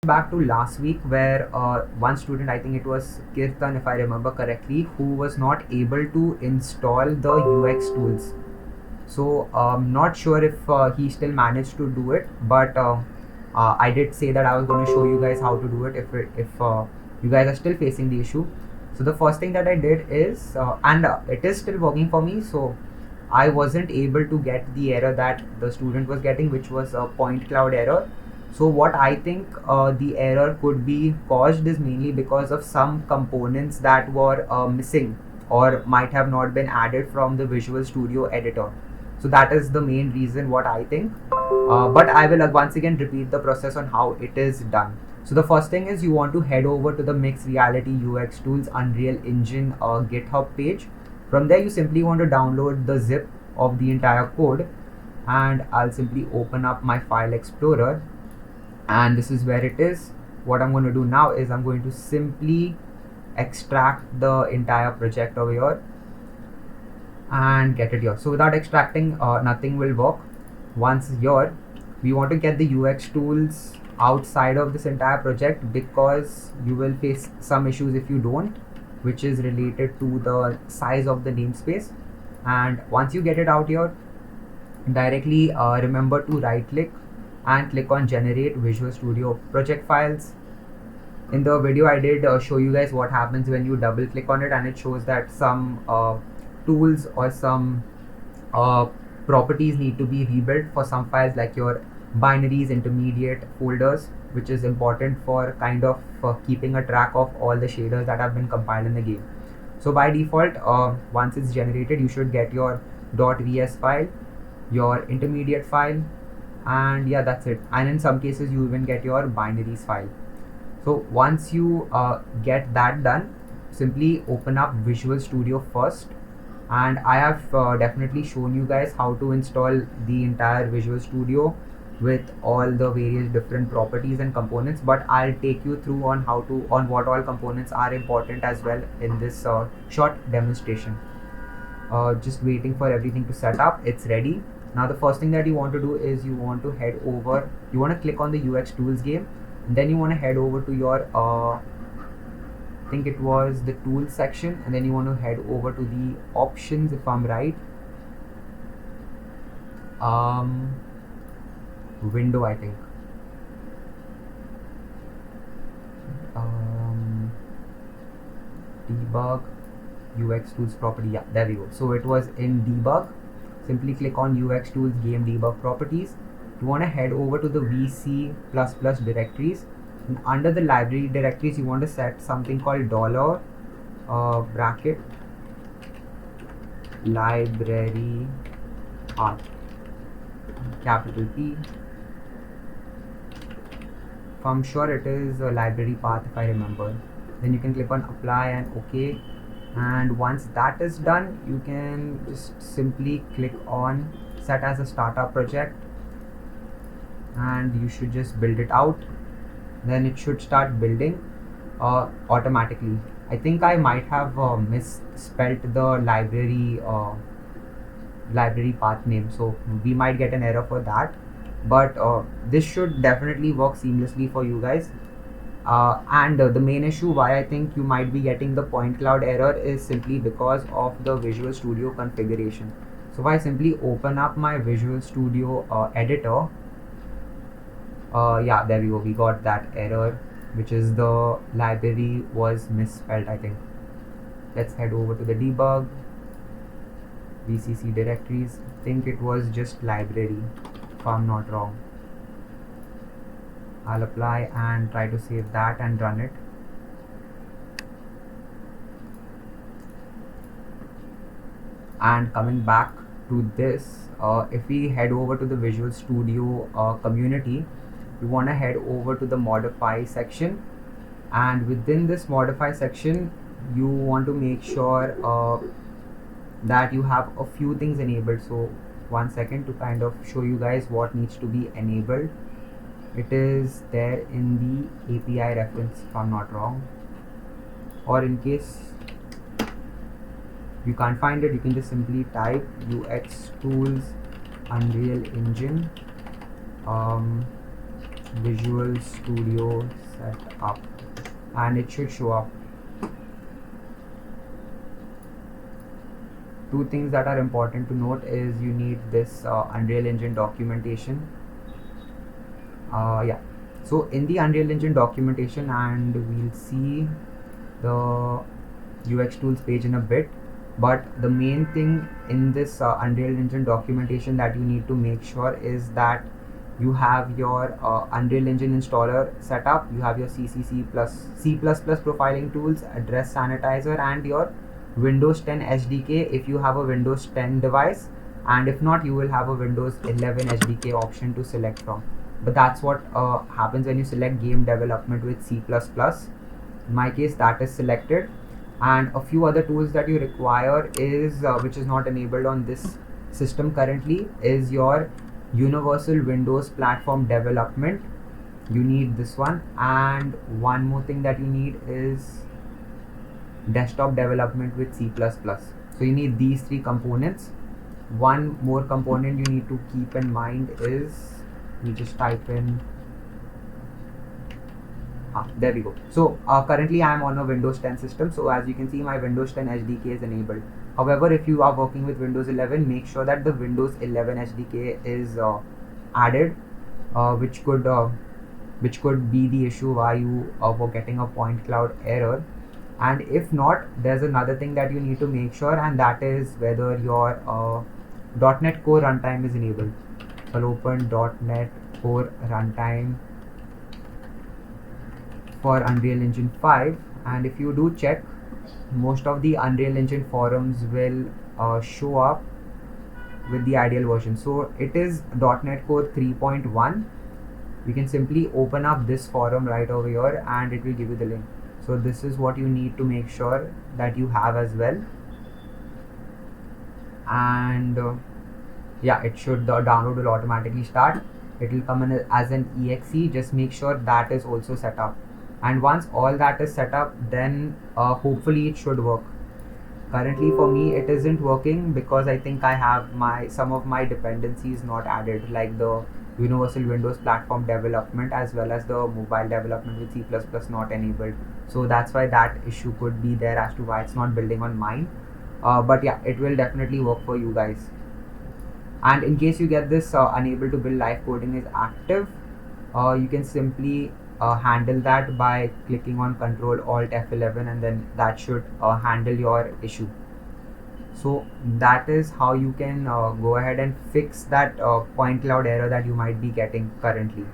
Back to last week where one student, I think it was Kirtan if I remember correctly, who was not able to install the UX tools. So not sure if he still managed to do it, but I did say that I was going to show you guys how to do it if you guys are still facing the issue. So the first thing that I did is and it is still working for me, so I wasn't able to get the error that the student was getting, which was a point cloud error. So what I think the error could be caused is mainly because of some components that were missing or might have not been added from the Visual Studio editor. So that is the main reason what I think. But I will once again repeat the process on how it is done. So the first thing is you want to head over to the Mixed Reality UX Tools Unreal Engine GitHub page. From there you simply want to download the zip of the entire code, and I'll simply open up my file explorer, and this is where it is. What I'm going to do now is I'm going to simply extract the entire project over here and get it here. So without extracting, nothing will work. Once here, we want to get the UX tools outside of this entire project because you will face some issues if you don't, which is related to the size of the namespace. And once you get it out here, directly remember to right click and click on generate Visual Studio project files. In the video I did show you guys what happens when you double click on it, and it shows that some tools or some properties need to be rebuilt for some files, like your binaries, intermediate folders, which is important for kind of keeping a track of all the shaders that have been compiled in the game. So by default, once it's generated, you should get your .vs file, your intermediate file, and yeah, that's it. And in some cases you even get your binaries file. So once you get that done, simply open up Visual Studio first, and I have definitely shown you guys how to install the entire Visual Studio with all the various different properties and components, but I'll take you through on what all components are important as well in this short demonstration. Just waiting for everything to set up. It's ready. Now the first thing that you want to do is you want to head over, you want to click on the UX tools game, and then you want to head over to your I think it was the tools section, and then you want to head over to the options if I'm right. Window, I think. Debug UX tools property. Yeah, there we go. So it was in debug. Simply click on UX tools game debug properties. You want to head over to the VC++ directories, and under the library directories you want to set something called dollar bracket library path, capital P. If I'm sure it is a library path if I remember. Then you can click on apply and OK, and once that is done you can just simply click on set as a startup project, and you should just build it out. Then it should start building automatically. I think I might have misspelt the library path name, so we might get an error for that, but this should definitely work seamlessly for you guys. And the main issue why I think you might be getting the point cloud error is simply because of the Visual Studio configuration. So if I simply open up my Visual Studio editor, yeah, there we go, we got that error, which is the library was misspelled, I think. Let's head over to the debug, VCC directories. I think it was just library if I'm not wrong. I'll apply and try to save that and run it. And coming back to this, if we head over to the Visual Studio community, we want to head over to the modify section, and within this modify section you want to make sure that you have a few things enabled. So 1 second to kind of show you guys what needs to be enabled. It is there in the API reference if I'm not wrong, or in case you can't find it, you can just simply type UX tools Unreal Engine Visual Studio Setup, and it should show up. Two things that are important to note is you need this Unreal Engine documentation. Yeah, so in the Unreal Engine documentation, and we'll see the UX tools page in a bit, but the main thing in this Unreal Engine documentation that you need to make sure is that you have your Unreal Engine installer set up, you have your CCC plus C++ profiling tools, address sanitizer, and your Windows 10 SDK if you have a Windows 10 device, and if not, you will have a Windows 11 SDK option to select from. But that's what happens when you select game development with C++. In my case, that is selected. And a few other tools that you require is which is not enabled on this system currently, is your Universal Windows Platform Development. You need this one, and one more thing that you need is desktop development with C++. So you need these three components. One more component you need to keep in mind is, you just type in, there we go. So currently I am on a Windows 10 system, so as you can see my Windows 10 SDK is enabled. However, if you are working with Windows 11, make sure that the Windows 11 SDK is added, which could be the issue why you were getting a point cloud error. And if not, there's another thing that you need to make sure, and that is whether your .NET Core runtime is enabled. So I'll open .NET Core runtime for Unreal Engine 5, and if you do check, most of the Unreal Engine forums will show up with the ideal version. So it is .NET Core 3.1. We can simply open up this forum right over here and it will give you the link. So this is what you need to make sure that you have as well. And yeah, it should, the download will automatically start. It will come in as an exe. Just make sure that is also set up. And once all that is set up, then hopefully it should work. Currently for me it isn't working because I think I have some of my dependencies not added, like the Universal Windows Platform Development as well as the mobile development with C++ not enabled. So that's why that issue could be there as to why it's not building on mine. But yeah, it will definitely work for you guys. And in case you get this unable to build live coding is active, you can simply handle that by clicking on Ctrl Alt F11, and then that should handle your issue. So that is how you can go ahead and fix that point cloud error that you might be getting currently.